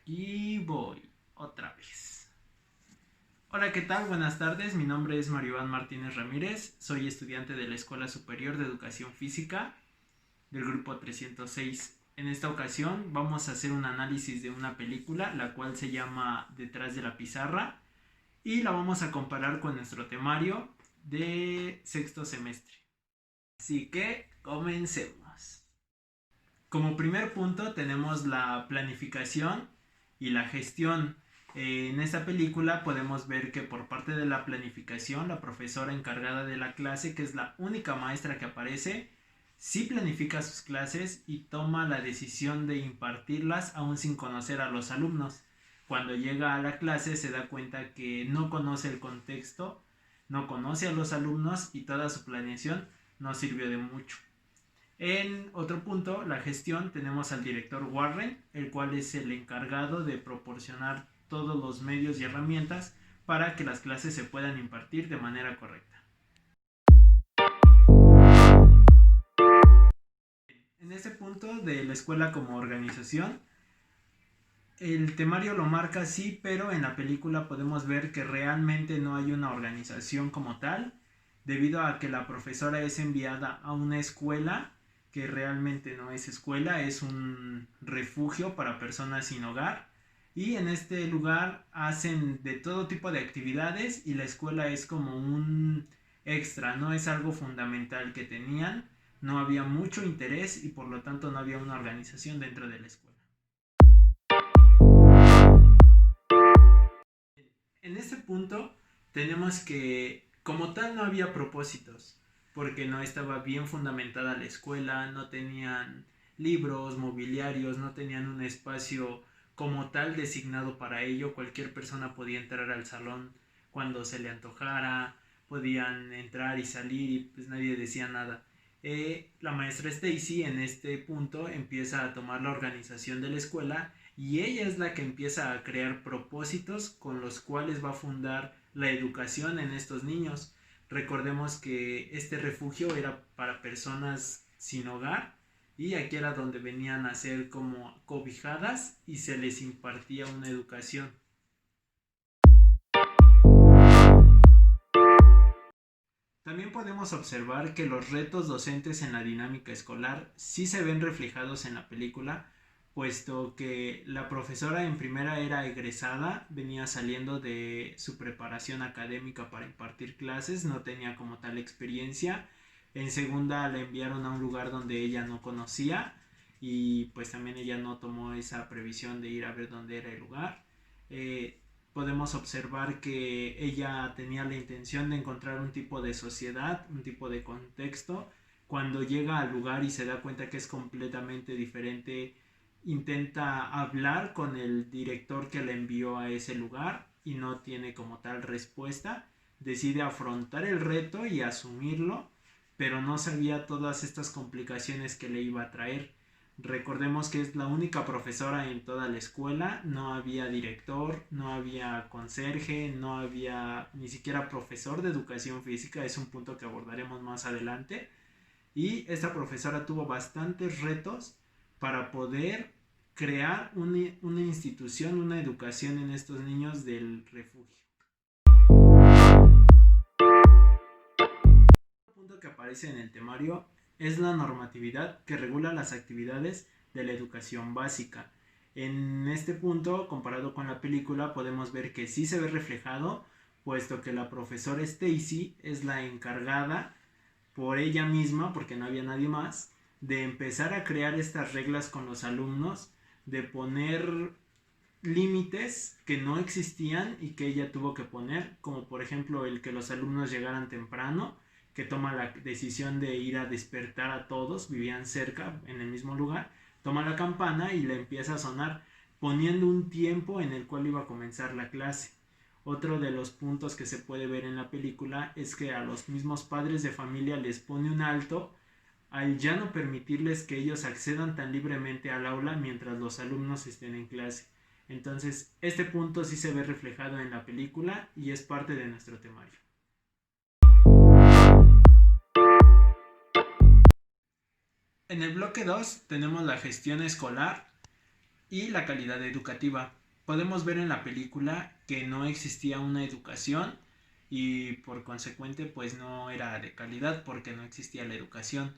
Aquí voy, otra vez. Hola, ¿qué tal? Buenas tardes, mi nombre es Mario Iván Martínez Ramírez, soy estudiante de la Escuela Superior de Educación Física del grupo 306. En esta ocasión vamos a hacer un análisis de una película, la cual se llama Detrás de la pizarra, y la vamos a comparar con nuestro temario de sexto semestre. Así que comencemos. Como primer punto tenemos la planificación y la gestión. En esta película podemos ver que por parte de la planificación, la profesora encargada de la clase, que es la única maestra que aparece, sí planifica sus clases y toma la decisión de impartirlas aún sin conocer a los alumnos. Cuando llega a la clase se da cuenta que no conoce el contexto, no conoce a los alumnos y toda su planeación no sirvió de mucho. En otro punto, la gestión, tenemos al director Warren, el cual es el encargado de proporcionar todos los medios y herramientas para que las clases se puedan impartir de manera correcta. En este punto de la escuela como organización, el temario lo marca así, pero en la película podemos ver que realmente no hay una organización como tal, debido a que la profesora es enviada a una escuela que realmente no es escuela, es un refugio para personas sin hogar. Y en este lugar hacen de todo tipo de actividades y la escuela es como un extra, no es algo fundamental que tenían, no había mucho interés y por lo tanto no había una organización dentro de la escuela. En este punto tenemos que como tal no había propósitos, porque no estaba bien fundamentada la escuela, no tenían libros, mobiliarios, no tenían un espacio como tal designado para ello. Cualquier persona podía entrar al salón cuando se le antojara, podían entrar y salir y pues nadie decía nada. La maestra Stacy en este punto empieza a tomar la organización de la escuela y ella es la que empieza a crear propósitos con los cuales va a fundar la educación en estos niños. Recordemos que este refugio era para personas sin hogar y aquí era donde venían a ser como cobijadas y se les impartía una educación. También podemos observar que los retos docentes en la dinámica escolar sí se ven reflejados en la película, puesto que la profesora en primera era egresada, venía saliendo de su preparación académica para impartir clases, no tenía como tal experiencia. En segunda la enviaron a un lugar donde ella no conocía y pues también ella no tomó esa previsión de ir a ver dónde era el lugar. Podemos observar que ella tenía la intención de encontrar un tipo de sociedad, un tipo de contexto. Cuando llega al lugar y se da cuenta que es completamente diferente, intenta hablar con el director que la envió a ese lugar y no tiene como tal respuesta. Decide afrontar el reto y asumirlo, pero no sabía todas estas complicaciones que le iba a traer. Recordemos que es la única profesora en toda la escuela, no había director, no había conserje, no había ni siquiera profesor de educación física, es un punto que abordaremos más adelante. Y esta profesora tuvo bastantes retos para poder crear una institución, una educación en estos niños del refugio. Un punto que aparece en el temario es la normatividad que regula las actividades de la educación básica. En este punto, comparado con la película, podemos ver que sí se ve reflejado, puesto que la profesora Stacy es la encargada por ella misma, porque no había nadie más, de empezar a crear estas reglas con los alumnos, de poner límites que no existían y que ella tuvo que poner, como por ejemplo el que los alumnos llegaran temprano, que toma la decisión de ir a despertar a todos, vivían cerca, en el mismo lugar, toma la campana y le empieza a sonar, poniendo un tiempo en el cual iba a comenzar la clase. Otro de los puntos que se puede ver en la película es que a los mismos padres de familia les pone un alto al ya no permitirles que ellos accedan tan libremente al aula mientras los alumnos estén en clase. Entonces, este punto sí se ve reflejado en la película y es parte de nuestro temario. En el bloque 2 tenemos la gestión escolar y la calidad educativa. Podemos ver en la película que no existía una educación y por consecuente pues no era de calidad porque no existía la educación.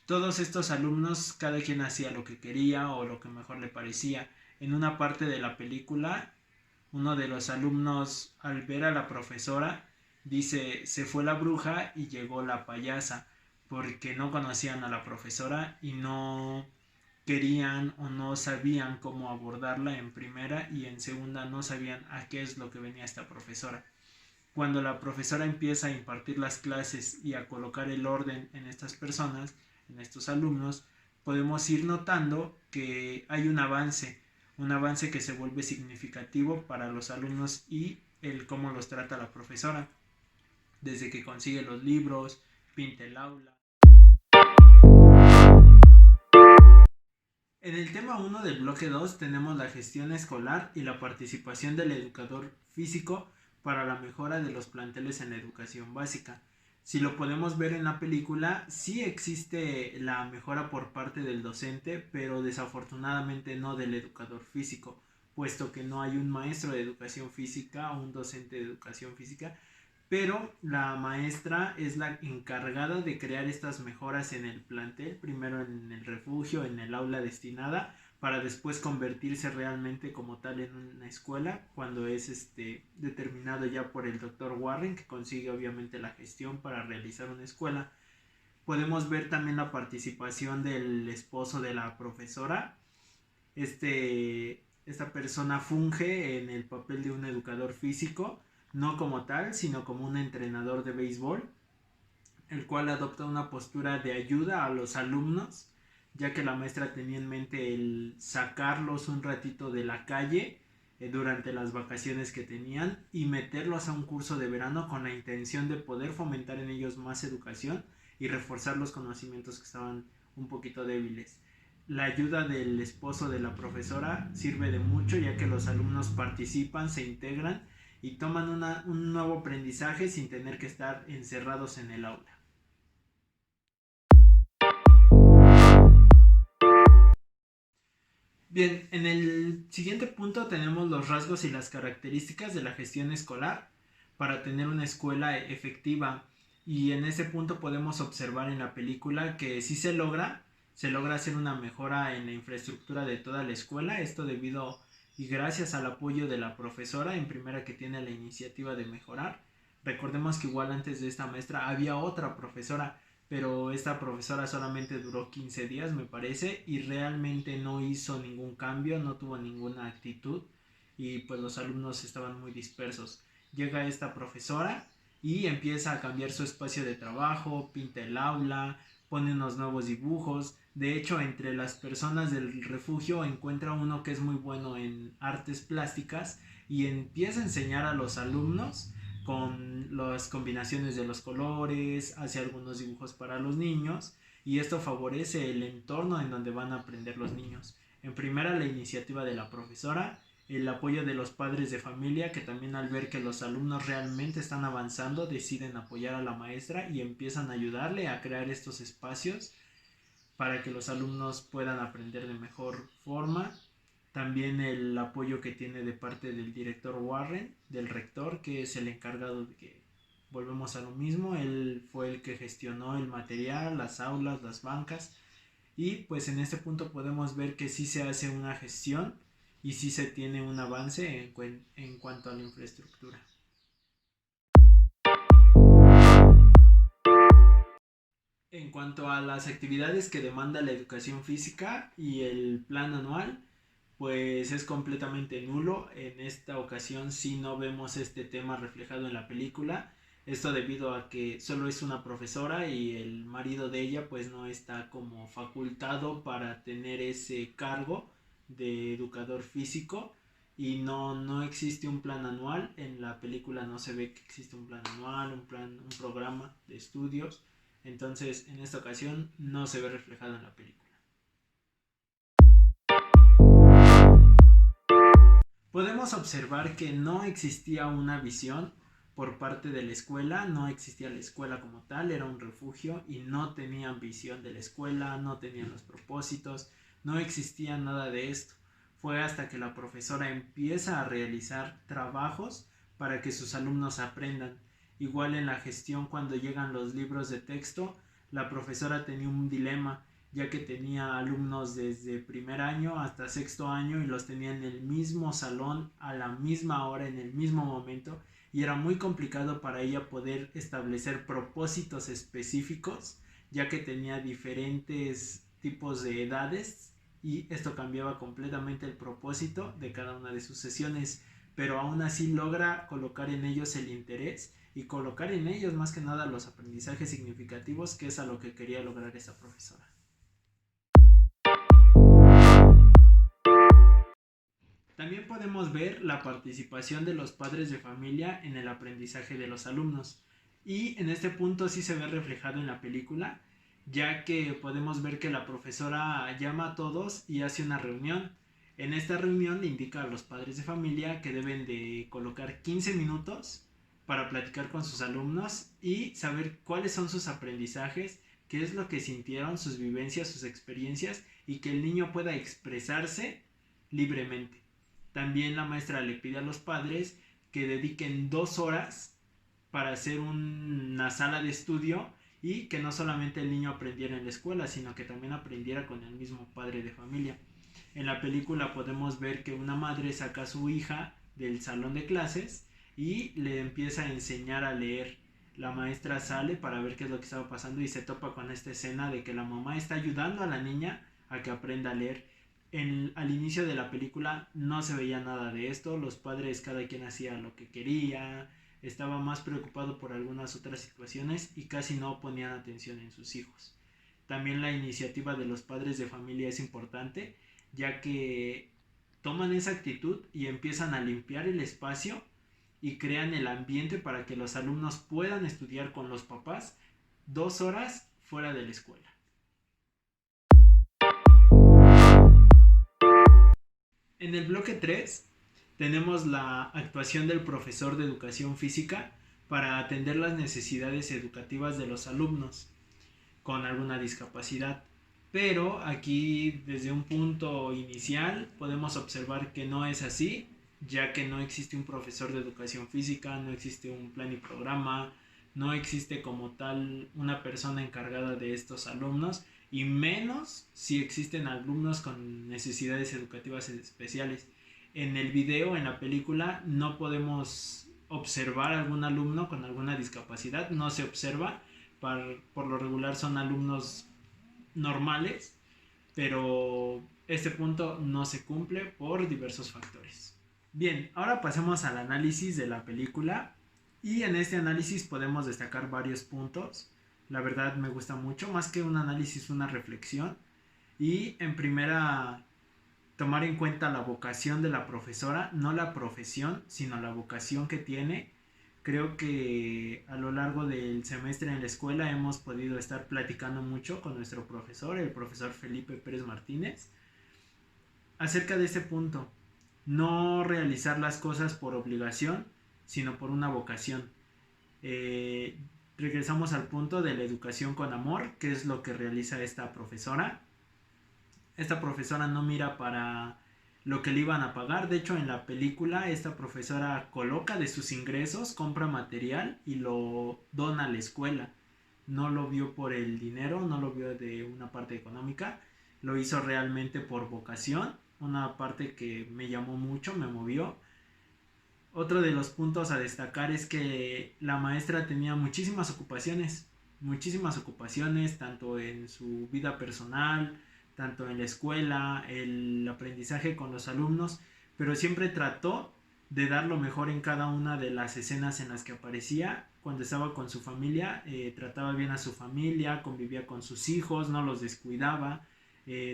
Todos estos alumnos, cada quien hacía lo que quería o lo que mejor le parecía. En una parte de la película, uno de los alumnos, al ver a la profesora, dice: se fue la bruja y llegó la payasa, porque no conocían a la profesora y no querían o no sabían cómo abordarla en primera, y en segunda no sabían a qué es lo que venía esta profesora. Cuando la profesora empieza a impartir las clases y a colocar el orden en estas personas, en estos alumnos, podemos ir notando que hay un avance que se vuelve significativo para los alumnos y el cómo los trata la profesora, desde que consigue los libros, pinta el aula. En el tema 1 del bloque 2 tenemos la gestión escolar y la participación del educador físico para la mejora de los planteles en la educación básica. Si lo podemos ver en la película, sí existe la mejora por parte del docente, pero desafortunadamente no del educador físico, puesto que no hay un maestro de educación física o un docente de educación física, pero la maestra es la encargada de crear estas mejoras en el plantel, primero en el refugio, en el aula destinada, para después convertirse realmente como tal en una escuela, cuando es determinado ya por el doctor Warren, que consigue obviamente la gestión para realizar una escuela. Podemos ver también la participación del esposo de la profesora. Esta persona funge en el papel de un educador físico, no como tal, sino como un entrenador de béisbol, el cual adopta una postura de ayuda a los alumnos, ya que la maestra tenía en mente el sacarlos un ratito de la calle durante las vacaciones que tenían y meterlos a un curso de verano con la intención de poder fomentar en ellos más educación y reforzar los conocimientos que estaban un poquito débiles. La ayuda del esposo de la profesora sirve de mucho, ya que los alumnos participan, se integran y toman un nuevo aprendizaje sin tener que estar encerrados en el aula. Bien, en el siguiente punto tenemos los rasgos y las características de la gestión escolar para tener una escuela efectiva, y en ese punto podemos observar en la película que sí se logra hacer una mejora en la infraestructura de toda la escuela, esto debido y gracias al apoyo de la profesora en primera, que tiene la iniciativa de mejorar. Recordemos que igual antes de esta maestra había otra profesora, pero esta profesora solamente duró 15 días, me parece, y realmente no hizo ningún cambio, no tuvo ninguna actitud, y pues los alumnos estaban muy dispersos. Llega esta profesora y empieza a cambiar su espacio de trabajo, pinta el aula, pone unos nuevos dibujos. De hecho, entre las personas del refugio encuentra uno que es muy bueno en artes plásticas y empieza a enseñar a los alumnos con las combinaciones de los colores, hace algunos dibujos para los niños, y esto favorece el entorno en donde van a aprender los niños. En primera, la iniciativa de la profesora, el apoyo de los padres de familia, que también al ver que los alumnos realmente están avanzando deciden apoyar a la maestra y empiezan a ayudarle a crear estos espacios para que los alumnos puedan aprender de mejor forma. También el apoyo que tiene de parte del director Warren, del rector, que es el encargado de que volvemos a lo mismo. Él fue el que gestionó el material, las aulas, las bancas, y pues en este punto podemos ver que sí se hace una gestión y sí se tiene un avance en cuanto a la infraestructura. En cuanto a las actividades que demanda la educación física y el plan anual, pues es completamente nulo. En esta ocasión sí no vemos este tema reflejado en la película. Esto debido a que solo es una profesora y el marido de ella pues no está como facultado para tener ese cargo de educador físico, y no existe un plan anual. En la película no se ve que existe un plan anual, un programa de estudios. Entonces en esta ocasión no se ve reflejado en la película. Podemos observar que no existía una visión por parte de la escuela, no existía la escuela como tal, era un refugio y no tenían visión de la escuela, no tenían los propósitos, no existía nada de esto. fue hasta que la profesora empieza a realizar trabajos para que sus alumnos aprendan. Igual en la gestión, cuando llegan los libros de texto, la profesora tenía un dilema, ya que tenía alumnos desde primer año hasta sexto año y los tenía en el mismo salón a la misma hora, en el mismo momento, y era muy complicado para ella poder establecer propósitos específicos, ya que tenía diferentes tipos de edades y esto cambiaba completamente el propósito de cada una de sus sesiones, pero aún así logra colocar en ellos el interés y colocar en ellos más que nada los aprendizajes significativos, que es a lo que quería lograr esta profesora. También podemos ver la participación de los padres de familia en el aprendizaje de los alumnos. Y en este punto sí se ve reflejado en la película, ya que podemos ver que la profesora llama a todos y hace una reunión. En esta reunión le indica a los padres de familia que deben de colocar 15 minutos para platicar con sus alumnos y saber cuáles son sus aprendizajes, qué es lo que sintieron, sus vivencias, sus experiencias, y que el niño pueda expresarse libremente. También la maestra le pide a los padres que dediquen 2 horas para hacer una sala de estudio y que no solamente el niño aprendiera en la escuela, sino que también aprendiera con el mismo padre de familia. En la película podemos ver que una madre saca a su hija del salón de clases y le empieza a enseñar a leer. La maestra sale para ver qué es lo que estaba pasando y se topa con esta escena de que la mamá está ayudando a la niña a que aprenda a leer. Al inicio de la película no se veía nada de esto, los padres cada quien hacía lo que quería, estaba más preocupado por algunas otras situaciones y casi no ponían atención en sus hijos. También la iniciativa de los padres de familia es importante, ya que toman esa actitud y empiezan a limpiar el espacio y crean el ambiente para que los alumnos puedan estudiar con los papás 2 horas fuera de la escuela. En el bloque 3 tenemos la actuación del profesor de educación física para atender las necesidades educativas de los alumnos con alguna discapacidad. Pero aquí desde un punto inicial podemos observar que no es así, ya que no existe un profesor de educación física, no existe un plan y programa, no existe como tal una persona encargada de estos alumnos, y menos si existen alumnos con necesidades educativas especiales. En el video, en la película, no podemos observar algún alumno con alguna discapacidad, no se observa. Por lo regular son alumnos normales, pero este punto no se cumple por diversos factores. Bien, ahora pasemos al análisis de la película, y en este análisis podemos destacar varios puntos. La verdad me gusta mucho, más que un análisis, una reflexión. Y en primera, tomar en cuenta la vocación de la profesora, no la profesión, sino la vocación que tiene. Creo que a lo largo del semestre en la escuela hemos podido estar platicando mucho con nuestro profesor, el profesor Felipe Pérez Martínez, acerca de este punto. No realizar las cosas por obligación, sino por una vocación. Eh, Regresamos al punto de la educación con amor, que es lo que realiza esta profesora. Esta profesora no mira para lo que le iban a pagar. De hecho, en la película esta profesora coloca de sus ingresos, compra material y lo dona a la escuela. No lo vio por el dinero, no lo vio de una parte económica, lo hizo realmente por vocación, una parte que me llamó mucho, me movió. Otro de los puntos a destacar es que la maestra tenía muchísimas ocupaciones, tanto en su vida personal, tanto en la escuela, el aprendizaje con los alumnos, pero siempre trató de dar lo mejor en cada una de las escenas en las que aparecía. Cuando estaba con su familia, trataba bien a su familia, convivía con sus hijos, no los descuidaba,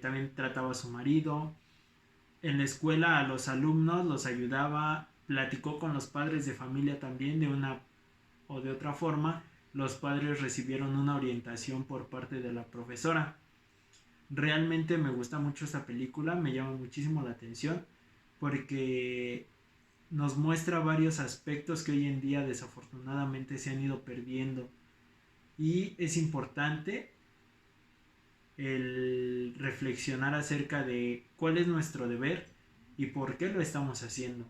también trataba a su marido. En la escuela a los alumnos los ayudaba, platicó con los padres de familia también de una o de otra forma. Los padres recibieron una orientación por parte de la profesora. Realmente me gusta mucho esta película, me llama muchísimo la atención porque nos muestra varios aspectos que hoy en día desafortunadamente se han ido perdiendo, y es importante el reflexionar acerca de cuál es nuestro deber y por qué lo estamos haciendo.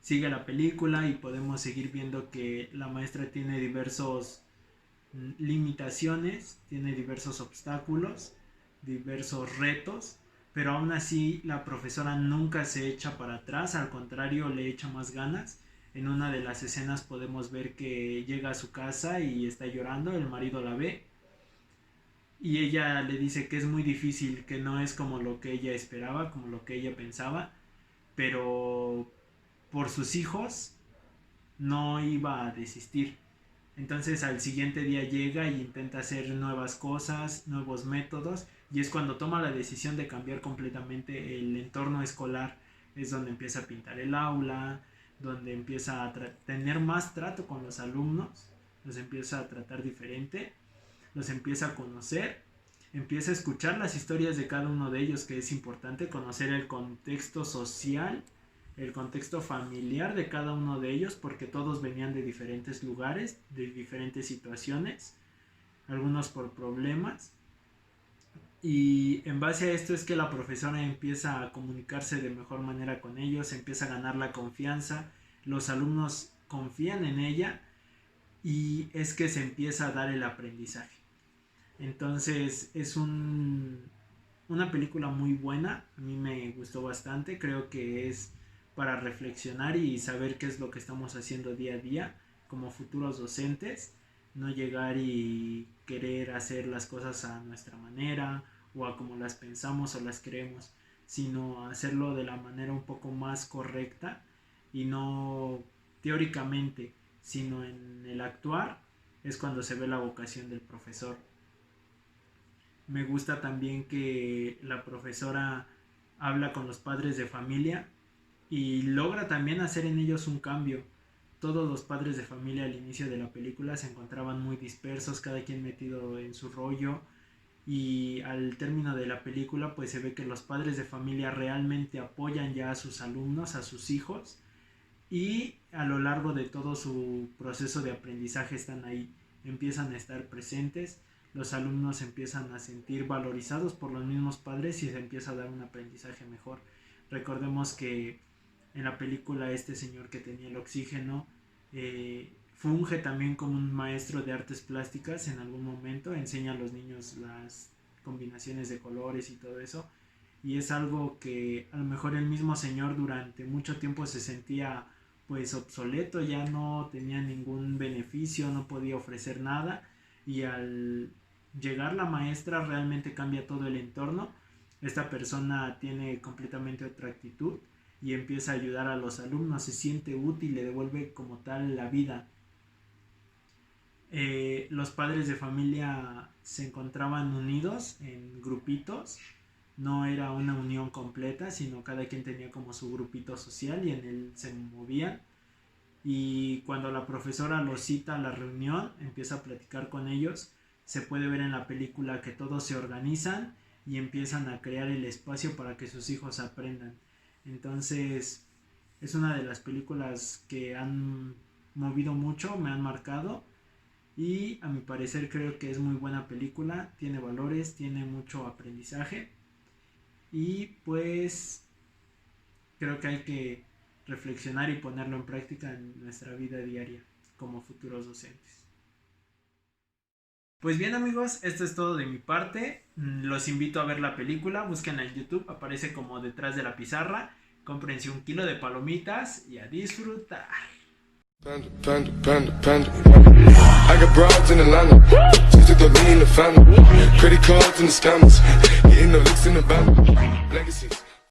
Sigue la película y podemos seguir viendo que la maestra tiene diversos limitaciones, tiene diversos obstáculos, diversos retos, pero aún así la profesora nunca se echa para atrás, al contrario le echa más ganas. En una de las escenas podemos ver que llega a su casa y está llorando, el marido la ve y ella le dice que es muy difícil, que no es como lo que ella esperaba, como lo que ella pensaba, pero por sus hijos no iba a desistir. Entonces al siguiente día llega y intenta hacer nuevas cosas, nuevos métodos, y es cuando toma la decisión de cambiar completamente el entorno escolar. Es donde empieza a pintar el aula, donde empieza a tener más trato con los alumnos, los empieza a tratar diferente, los empieza a conocer, empieza a escuchar las historias de cada uno de ellos, que es importante conocer el contexto social, el contexto familiar de cada uno de ellos, porque todos venían de diferentes lugares, de diferentes situaciones, algunos por problemas, y en base a esto es que la profesora empieza a comunicarse de mejor manera con ellos, empieza a ganar la confianza, los alumnos confían en ella y es que se empieza a dar el aprendizaje. Entonces es una película muy buena, a mí me gustó bastante, creo que es para reflexionar y saber qué es lo que estamos haciendo día a día como futuros docentes, no llegar y querer hacer las cosas a nuestra manera o a como las pensamos o las creemos, sino hacerlo de la manera un poco más correcta y no teóricamente, sino en el actuar es cuando se ve la vocación del profesor. Me gusta también que la profesora habla con los padres de familia y logra también hacer en ellos un cambio. Todos los padres de familia al inicio de la película se encontraban muy dispersos, cada quien metido en su rollo, y al término de la película pues se ve que los padres de familia realmente apoyan ya a sus alumnos, a sus hijos, y a lo largo de todo su proceso de aprendizaje están ahí, empiezan a estar presentes, los alumnos empiezan a sentir valorizados por los mismos padres y se empieza a dar un aprendizaje mejor. Recordemos que en la película este señor que tenía el oxígeno funge también como un maestro de artes plásticas en algún momento, enseña a los niños las combinaciones de colores y todo eso, y es algo que a lo mejor el mismo señor durante mucho tiempo se sentía pues obsoleto, ya no tenía ningún beneficio, no podía ofrecer nada, y al llegar la maestra realmente cambia todo el entorno. Esta persona tiene completamente otra actitud y empieza a ayudar a los alumnos, se siente útil, le devuelve como tal la vida. Los padres de familia se encontraban unidos en grupitos, no era una unión completa, sino cada quien tenía como su grupito social y en él se movían. Y cuando la profesora los cita a la reunión, empieza a platicar con ellos, se puede ver en la película que todos se organizan y empiezan a crear el espacio para que sus hijos aprendan. Entonces es una de las películas que han movido mucho, me han marcado, y a mi parecer creo que es muy buena película, tiene valores, tiene mucho aprendizaje y pues creo que hay que reflexionar y ponerlo en práctica en nuestra vida diaria como futuros docentes. Pues bien amigos, esto es todo de mi parte. Los invito a ver la película, busquen en YouTube, aparece como Detrás de la Pizarra. Cómprense 1 kilo de palomitas y a disfrutar. Panda, panda, panda, panda. I got broads in Atlanta, just to throw me in the family. Credit cards and the scammers, getting the licks in the band. Legacies.